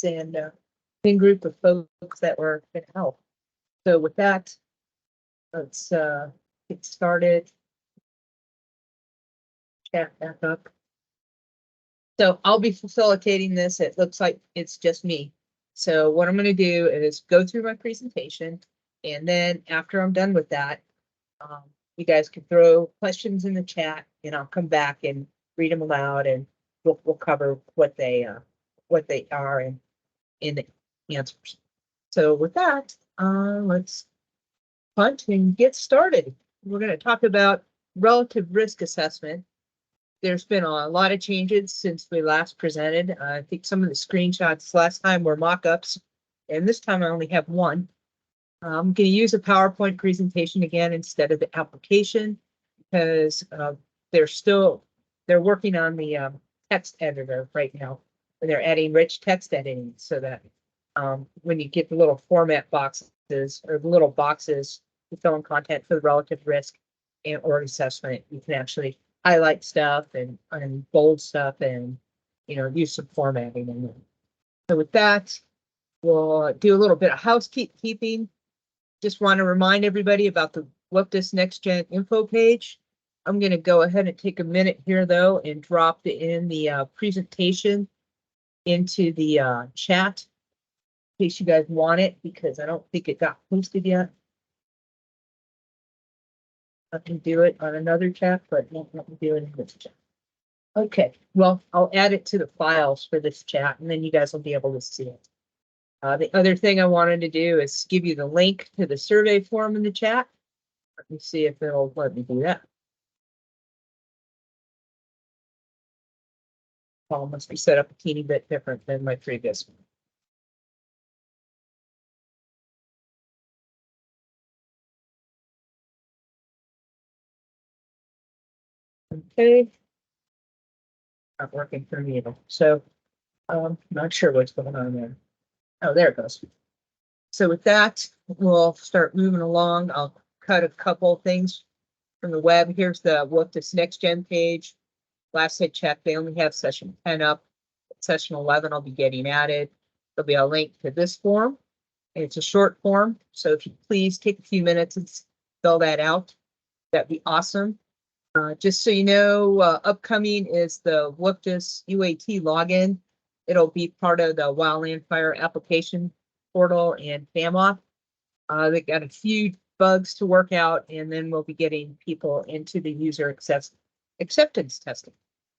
and thin group of folks that were going to help. So with that, let's get started. Chat back up. So I'll be facilitating this. It looks like it's just me. So what I'm going to do is go through my presentation, and then after I'm done with that, you guys can throw questions in the chat, and I'll come back and read them aloud, and we'll cover what they are and in the answers. So with that, let's punt and get started. We're going to talk about relative risk assessment. There's been a lot of changes since we last presented. I think some of the screenshots last time were mock-ups, and this time I only have one. I'm going to use a PowerPoint presentation again instead of the application because they're working on the text editor right now. And they're adding rich text editing so that when you get the little format boxes or the little boxes to fill in content for the relative risk and org assessment, you can actually highlight stuff and bold stuff and use some formatting in them. So with that, we'll do a little bit of housekeeping. Just want to remind everybody about the WFDSS NextGen info page. I'm going to go ahead and take a minute here though and drop in the presentation into the chat in case you guys want it, because I don't think it got posted yet. I can do it on another chat, but not let me do it in this chat. Okay, well, I'll add it to the files for this chat, and then you guys will be able to see it. The other thing I wanted to do is give you the link to the survey form in the chat. Let me see if it'll let me do that. File must be set up a teeny bit different than my previous one. Okay. Not working for me either. So not sure what's going on there. Oh, there it goes. So with that, we'll start moving along. I'll cut a couple things from the web. Here's the WFDSS NextGen page. Last I checked, they only have session 10 up. Session 11 will be getting added. There'll be a link to this form. It's a short form, so if you please take a few minutes and fill that out, that'd be awesome. Just so you know, upcoming is the WFDSS UAT login. It'll be part of the Wildland Fire application portal and FAMOP. They got a few bugs to work out, and then we'll be getting people into the user acceptance testing,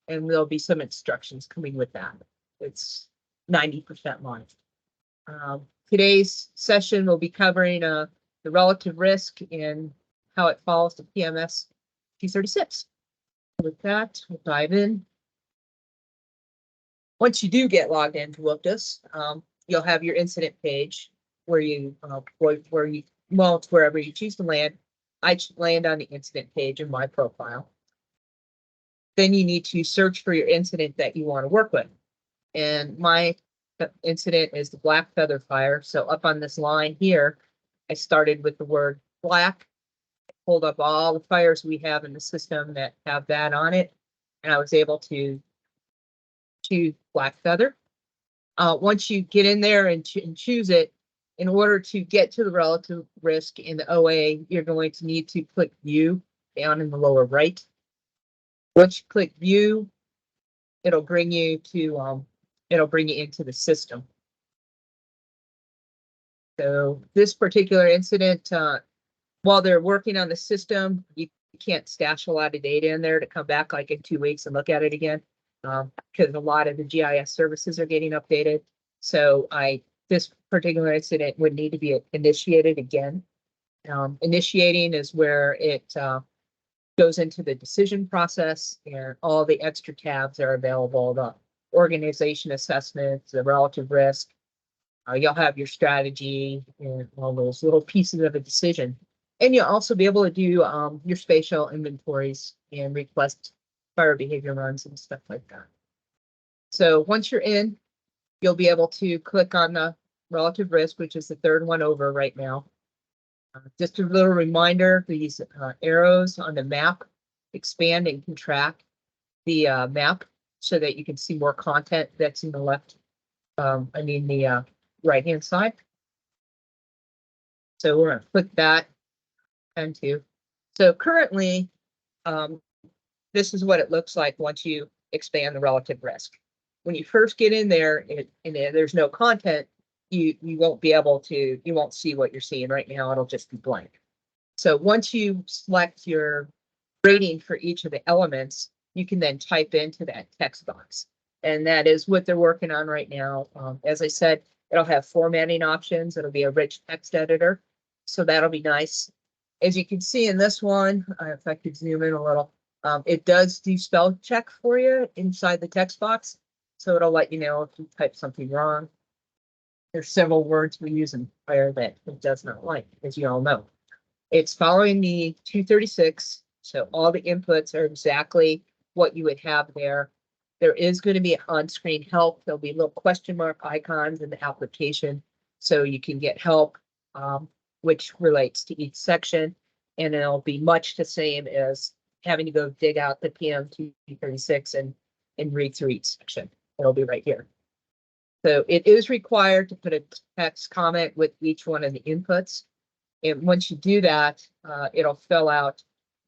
and there'll be some instructions coming with that. It's 90% launched. Today's session will be covering the relative risk and how it falls to PMS 236. With that, we'll dive in. Once you do get logged into WFDSS, you'll have your incident page where you, well, it's wherever you choose to land. I land on the incident page in my profile. Then you need to search for your incident that you want to work with. And my incident is the black feather fire. So up on this line here, I started with the word black, pulled up all the fires we have in the system that have that on it, and I was able to choose black feather. Once you get in there and choose it, in order to get to the relative risk in the OA, you're going to need to click view down in the lower right. Once you click view, it'll bring you to into the system. So this particular incident, while they're working on the system, you can't stash a lot of data in there to come back like in 2 weeks and look at it again, because a lot of the GIS services are getting updated. So this particular incident would need to be initiated again. Initiating is where it goes into the decision process, and all the extra tabs are available. The organization assessments, the relative risk. You'll have your strategy and all those little pieces of a decision. And you'll also be able to do your spatial inventories and request fire behavior runs and stuff like that. So once you're in, you'll be able to click on the relative risk, which is the third one over right now. Just a little reminder, these arrows on the map expand and contract the map so that you can see more content that's in the left I mean the right-hand side. So we're gonna click that into. So currently, this is what it looks like once you expand the relative risk. When you first get in there and there's no content, you won't be able to, you won't see what you're seeing right now. It'll just be blank. So once you select your rating for each of the elements, you can then type into that text box. And that is what they're working on right now. As I said, it'll have formatting options. It'll be a rich text editor. So that'll be nice. As you can see in this one, if I could zoom in a little, it does do spell check for you inside the text box. So it'll let you know if you type something wrong. There's several words we use in fire that it does not like, as you all know. It's following the 236, so all the inputs are exactly what you would have there. There is going to be on-screen help. There'll be little question mark icons in the application, so you can get help, which relates to each section, and it'll be much the same as having to go dig out the PM 236 and read through each section. It'll be right here. So it is required to put a text comment with each one of the inputs. And once you do that, it'll fill out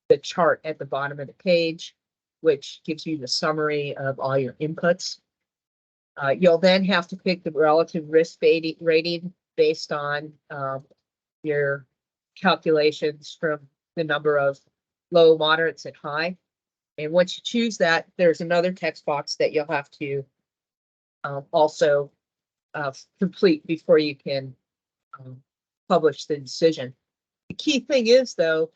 the chart at the bottom of the page, which gives you the summary of all your inputs. You'll then have to pick the relative risk rating based on your calculations from the number of low, moderates, and high. And once you choose that, there's another text box that you'll have to also complete before you can publish the decision. The key thing is, though,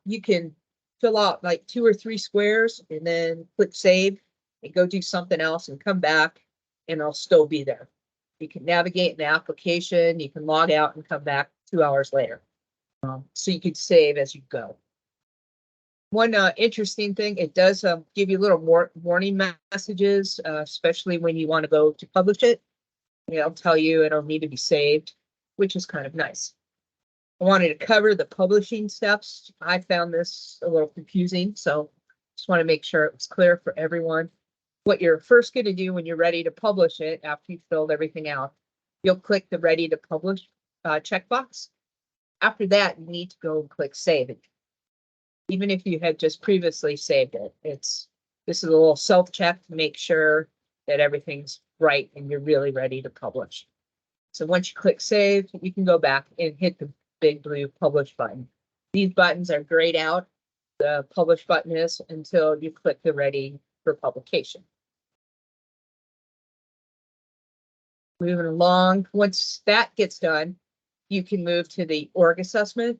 you can fill out like 2 or 3 squares and then click save and go do something else and come back and it'll still be there. You can navigate in the application, you can log out and come back 2 hours later. So you can save as you go. One interesting thing, it does give you little more warning messages, especially when you want to go to publish it. It'll tell you it'll need to be saved, which is kind of nice. I wanted to cover the publishing steps. I found this a little confusing, so just want to make sure it was clear for everyone. What you're first going to do when you're ready to publish it, after you've filled everything out, you'll click the Ready to Publish checkbox. After that, you need to go and click Save it. Even if you had just previously saved it, this is a little self-check to make sure that everything's right and you're really ready to publish. So once you click Save, you can go back and hit the big blue Publish button. These buttons are grayed out. The Publish button is until you click the Ready for Publication. Moving along, once that gets done, you can move to the org assessment.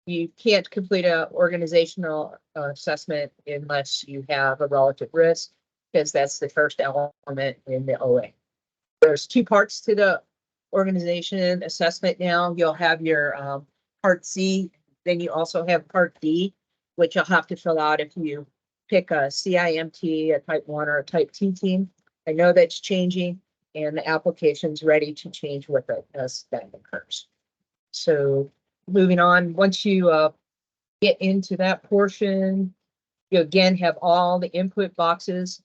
You can't complete an organizational assessment unless you have a relative risk, because that's the first element in the OA. There's 2 parts to the organization assessment now. You'll have your Part C, then you also have Part D, which you'll have to fill out if you pick a CIMT, a Type 1 or a Type 2 team. I know that's changing, and the application's ready to change with it as that occurs. So moving on, once you get into that portion, you again have all the input boxes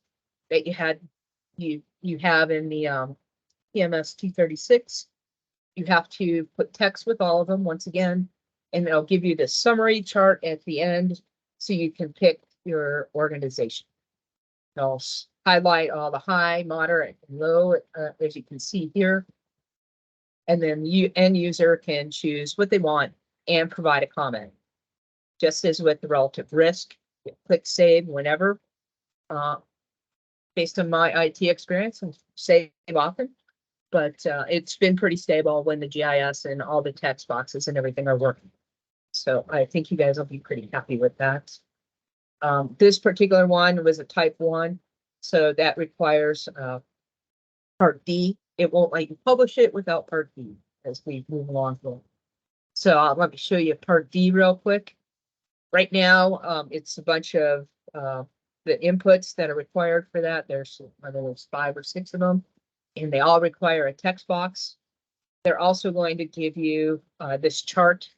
that you have in the PMS 236. You have to put text with all of them once again, and they'll give you the summary chart at the end so you can pick your organization. They'll highlight all the high, moderate, and low, as you can see here. And then end user can choose what they want and provide a comment. Just as with the relative risk, you click save whenever. Based on my IT experience, I save often, but it's been pretty stable when the GIS and all the text boxes and everything are working. So I think you guys will be pretty happy with that. This particular one was a Type 1, so that requires Part D. It won't let you publish it without Part D as we move along. So let me show you Part D real quick. Right now, it's a bunch of the inputs that are required for that. There's 5 or 6 of them, and they all require a text box. They're also going to give you this chart.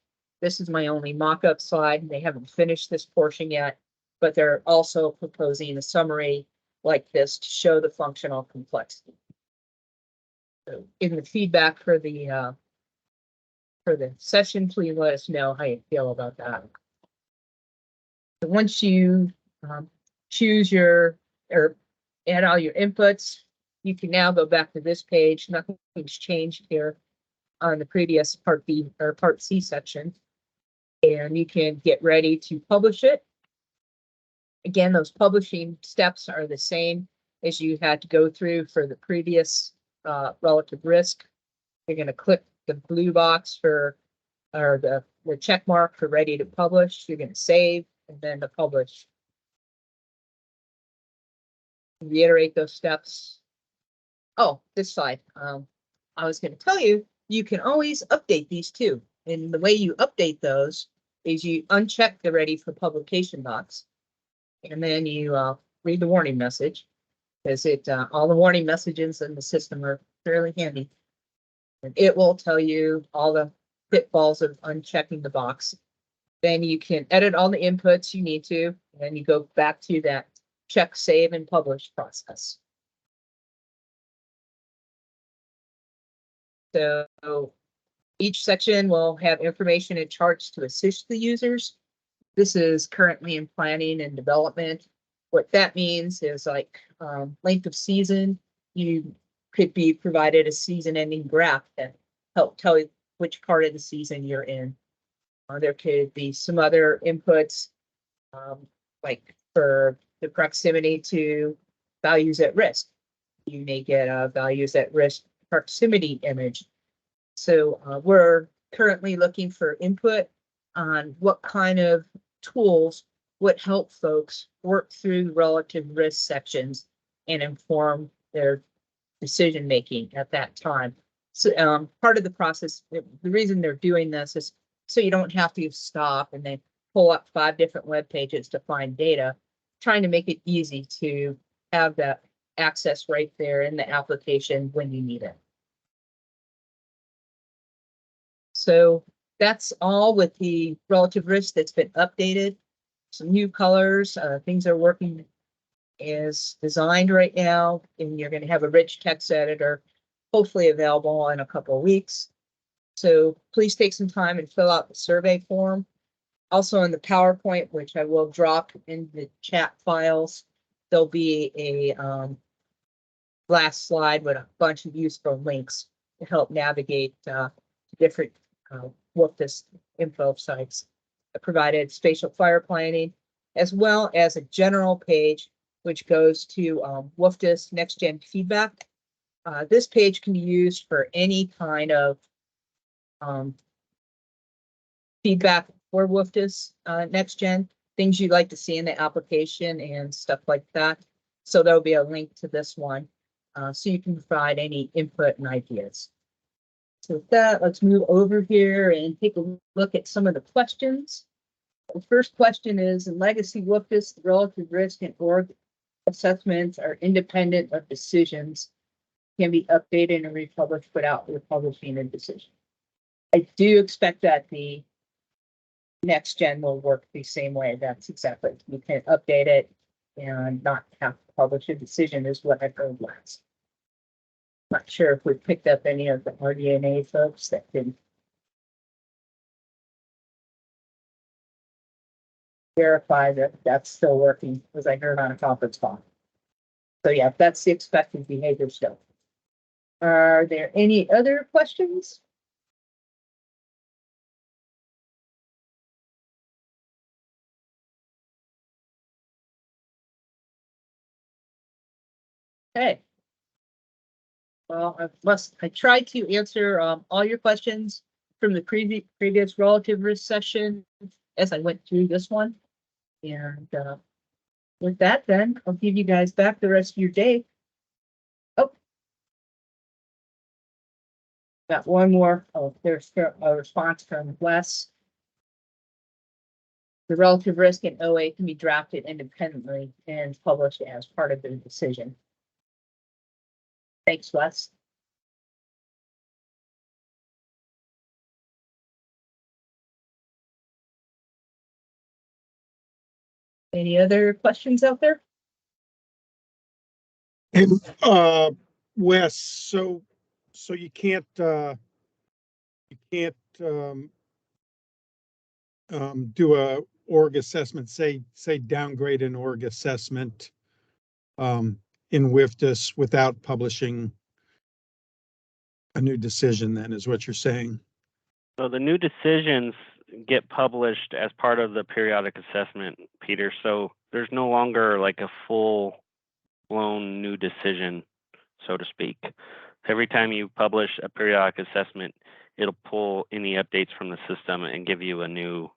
This is my only mock-up slide. They haven't finished this portion yet, but they're also proposing a summary like this to show the functional complexity. in the feedback for the session, please let us know how you feel about that. So once you choose your or add all your inputs, you can now go back to this page. Nothing's changed here on the previous Part B or Part C section, and you can get ready to publish it. Again, those publishing steps are the same as you had to go through for the previous relative risk. You're going to click the blue box for, or the check mark for ready to publish. You're going to save and then to publish. Reiterate those steps. Oh, this slide. I was going to tell you, you can always update these too. And the way you update those is you uncheck the ready for publication box. And then you read the warning message, because all the warning messages in the system are fairly handy. And it will tell you all the pitfalls of unchecking the box. Then you can edit all the inputs you need to, and then you go back to that check, save, and publish process. So each section will have information and charts to assist the users. This is currently in planning and development. What that means is like length of season. You could be provided a season ending graph that help tell you which part of the season you're in. There could be some other inputs, like for the proximity to values at risk. You may get a values at risk proximity image. So we're currently looking for input on what kind of tools would help folks work through relative risk sections and inform their decision making at that time. So part of the process, the reason they're doing this is so you don't have to stop and then pull up 5 different web pages to find data, trying to make it easy to have that access right there in the application when you need it. So that's all with the relative risk that's been updated. Some new colors, things are working as designed right now, and you're going to have a rich text editor hopefully available in a couple of weeks. So please take some time and fill out the survey form. Also in the PowerPoint, which I will drop in the chat files, there'll be a last slide with a bunch of useful links to help navigate different WFDSS info sites. I provided spatial fire planning, as well as a general page, which goes to WFDSS NextGen feedback. This page can be used for any kind of feedback for WFDSS NextGen, things you'd like to see in the application and stuff like that. So there'll be a link to this one, so you can provide any input and ideas. So with that, let's move over here and take a look at some of the questions. The first question is, in legacy WFDSS, the relative risk and org assessments are independent of decisions, can be updated and republished without republishing a decision. I do expect that the NextGen will work the same way. That's exactly, you can update it and not have to publish a decision is what I heard last. Not sure if we picked up any of the RD&A folks that can verify that that's still working, as I heard on a conference call. So yeah, that's the expected behavior still. Are there any other questions? Okay. Well, I tried to answer all your questions from the previous relative risk session as I went through this one. And with that, then I'll give you guys back the rest of your day. Oh, got one more. Oh, there's a response from Wes. The relative risk in OA can be drafted independently and published as part of the decision. Thanks, Wes. Any other questions out there? And Wes, so So you can't do a org assessment, say downgrade an org assessment in WFDS without publishing a new decision, then, is what you're saying. So the new decisions get published as part of the periodic assessment, Peter. So there's no longer like a full-blown new decision, so to speak. Every time you publish a periodic assessment, it'll pull any updates from the system and give you a new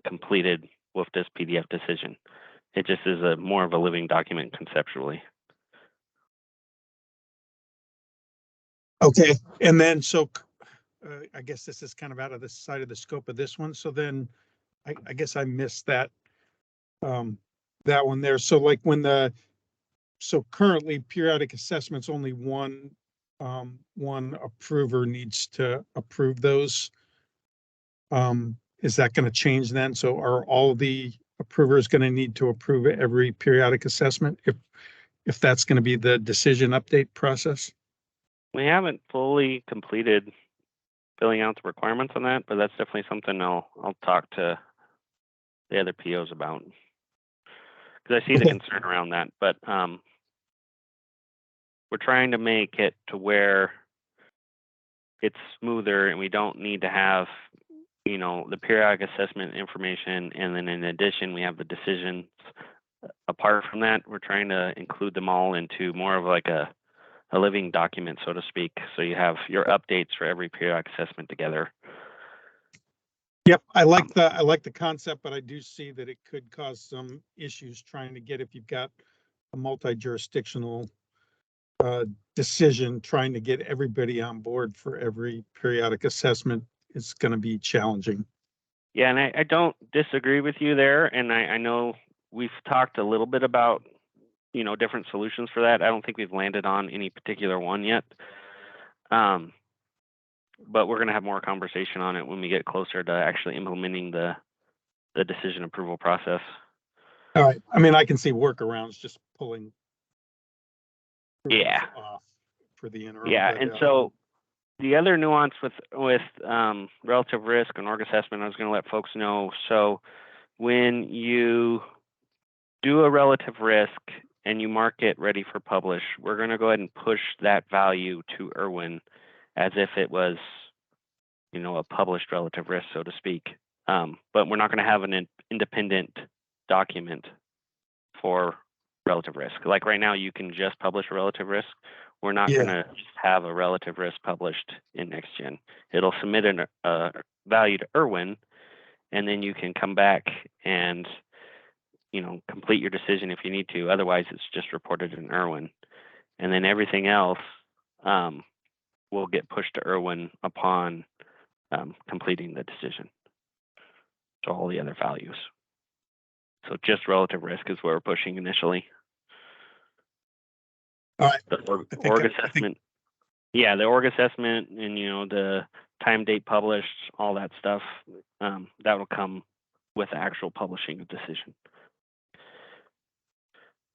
completed WFDS PDF decision. It just is a more of a living document conceptually. Okay, and then so I guess this is kind of out of the side of the scope of this one. So then I guess I missed that that one there. So like so currently periodic assessments, only one approver needs to approve those. Is that going to change then? So are all the approvers going to need to approve every periodic assessment if that's going to be the decision update process? We haven't fully completed filling out the requirements on that, but that's definitely something I'll talk to the other POs about, because I see the concern around that. But we're trying to make it to where it's smoother and we don't need to have, you know, the periodic assessment information, and then in addition we have the decisions. Apart from that, we're trying to include them all into more of like a living document, so to speak. So you have your updates for every periodic assessment together. Yep, I like the concept, but I do see that it could cause some issues trying to get, if you've got a multi-jurisdictional decision, trying to get everybody on board for every periodic assessment is going to be challenging. Yeah, and I don't disagree with you there, and I know we've talked a little bit about, you know, different solutions for that. I don't think we've landed on any particular one yet. But we're going to have more conversation on it when we get closer to actually implementing the decision approval process. All right. I mean, I can see workarounds, just pulling off for the interim. Yeah, and so the other nuance with relative risk and org assessment, I was going to let folks know. So when you do a relative risk and you mark it ready for publish, we're going to go ahead and push that value to Irwin as if it was, you know, a published relative risk, so to speak. But we're not going to have an independent document for relative risk. Like right now, you can just publish a relative risk. We're not going to have a relative risk published in NextGen. It'll submit a value to Irwin, and then you can come back and, you know, complete your decision if you need to. Otherwise, it's just reported in Irwin. And then everything else will get pushed to Irwin upon completing the decision. So all the other values. So just relative risk is where we're pushing initially. All right. The org assessment. Yeah, the org assessment and, you know, the time date published, all that stuff, that will come with the actual publishing of decision.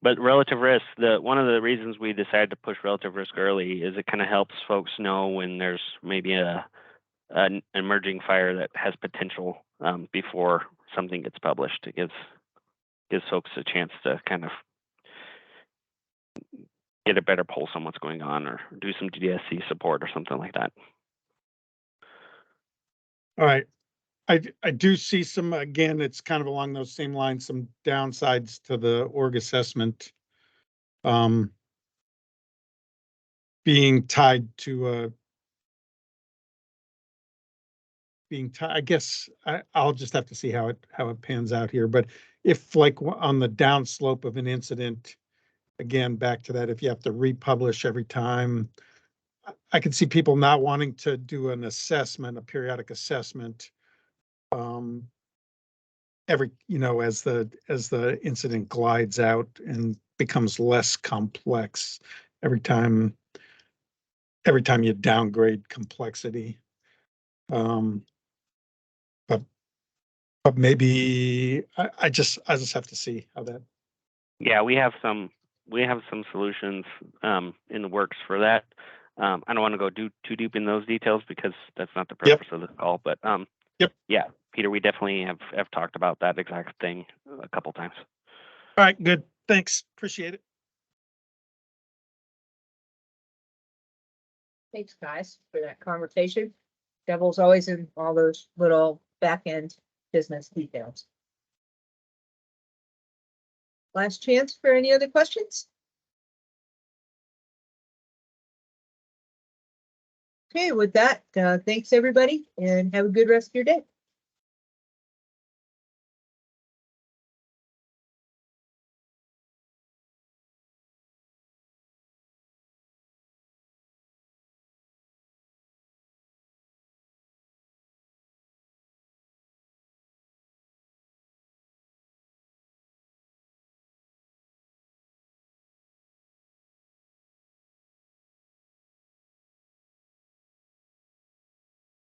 But relative risk, one of the reasons we decided to push relative risk early is it kind of helps folks know when there's maybe an emerging fire that has potential before something gets published. It gives folks a chance to kind of get a better pulse on what's going on or do some DDSC support or something like that. All right. I do see some, again, it's kind of along those same lines, some downsides to the org assessment being tied to I guess I'll just have to see how it pans out here. But if, like, on the downslope of an incident, again, back to that, if you have to republish every time, I could see people not wanting to do an assessment, a periodic assessment, every, you know, as the incident glides out and becomes less complex every time you downgrade complexity. But maybe I just have to see how that. Yeah, we have some solutions in the works for that. I don't want to go too deep in those details because that's not the Yep. purpose of this call. But Yep. yeah, Peter, we definitely have talked about that exact thing a couple times. All right, good. Thanks. Appreciate it. Thanks, guys, for that conversation. Devil's always in all those little back end business details. Last chance for any other questions? Okay, with that, thanks everybody and have a good rest of your day.